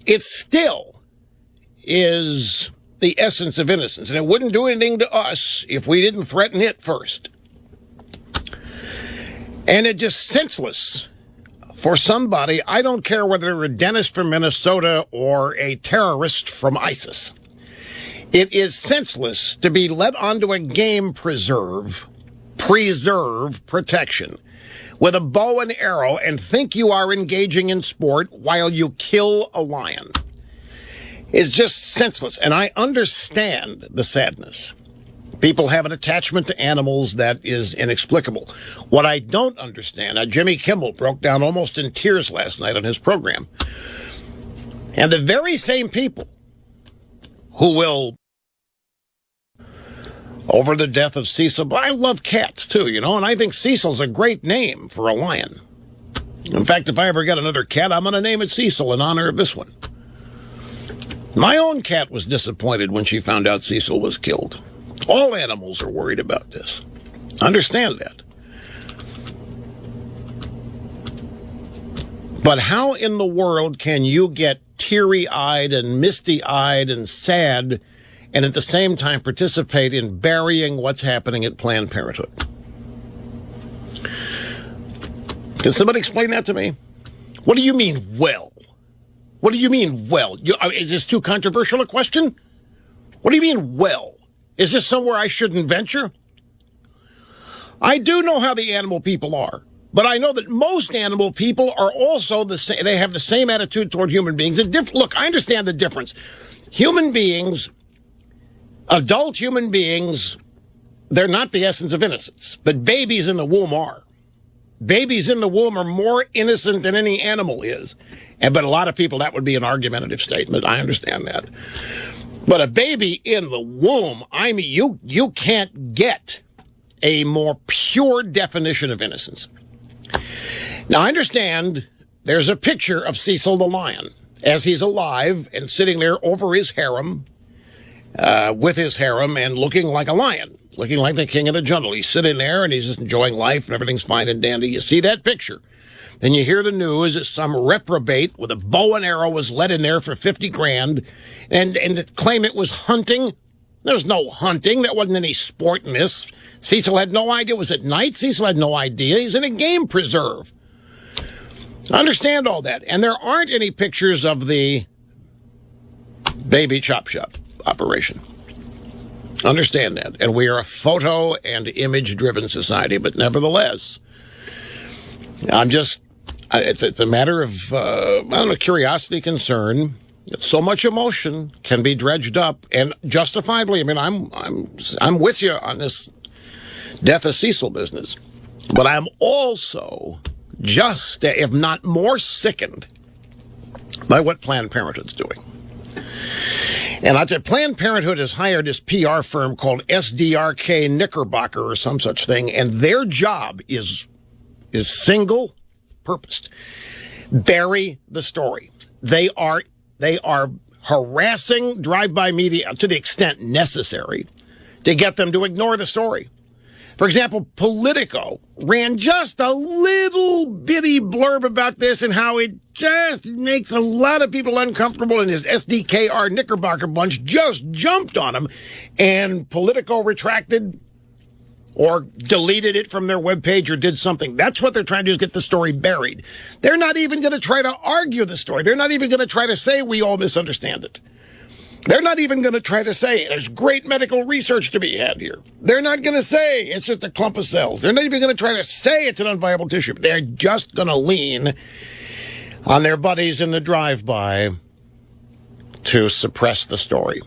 it still is the essence of innocence, and it wouldn't do anything to us if we didn't threaten it first. And it's just senseless for somebody, I don't care whether they're a dentist from Minnesota or a terrorist from ISIS. It is senseless to be led onto a game preserve protection with a bow and arrow and think you are engaging in sport while you kill a lion. It's just senseless. And I understand the sadness. People have an attachment to animals that is inexplicable. What I don't understand, Jimmy Kimmel broke down almost in tears last night on his program. And the very same people who will, over the death of Cecil, I love cats too, and I think Cecil's a great name for a lion. In fact, if I ever get another cat, I'm going to name it Cecil in honor of this one. My own cat was disappointed when she found out Cecil was killed. All animals are worried about this. Understand that. But how in the world can you get teary-eyed and misty-eyed and sad and at the same time participate in burying what's happening at Planned Parenthood? Can somebody explain that to me? What do you mean, well? What do you mean, well? Is this too controversial a question? What do you mean, well? Is this somewhere I shouldn't venture? I do know how the animal people are, but I know that most animal people are also the same. They have the same attitude toward human beings. Look, I understand the difference. Human beings, adult human beings, they're not the essence of innocence, but babies in the womb are. Babies in the womb are more innocent than any animal is. But a lot of people, that would be an argumentative statement. I understand that. But a baby in the womb, I mean, you can't get a more pure definition of innocence. Now, I understand there's a picture of Cecil the lion as he's alive and sitting there over his harem, with his harem and looking like a lion, looking like the king of the jungle. He's sitting there and he's just enjoying life and everything's fine and dandy. You see that picture. Then you hear the news that some reprobate with a bow and arrow was let in there for $50,000 and to claim it was hunting. There was no hunting. There wasn't any sport in this. Cecil had no idea. It was at night. Cecil had no idea. He's in a game preserve. I understand all that. And there aren't any pictures of the baby chop shop operation. Understand that. And we are a photo and image-driven society, but nevertheless, it's a matter of, curiosity, concern. So much emotion can be dredged up, and justifiably. I mean, I'm with you on this death of Cecil business, but I'm also just, if not more, sickened by what Planned Parenthood's doing. And I'd say Planned Parenthood has hired this PR firm called SDRK Knickerbocker or some such thing, and their job is single-purposed. Bury the story. They are harassing drive-by media to the extent necessary to get them to ignore the story. For example, Politico ran just a little bitty blurb about this and how it just makes a lot of people uncomfortable, and his SDKR Knickerbocker bunch just jumped on him, and Politico retracted or deleted it from their webpage or did something. That's what they're trying to do, is get the story buried. They're not even going to try to argue the story. They're not even going to try to say we all misunderstand it. They're not even going to try to say there's great medical research to be had here. They're not going to say it's just a clump of cells. They're not even going to try to say it's an unviable tissue. They're just going to lean on their buddies in the drive-by to suppress the story.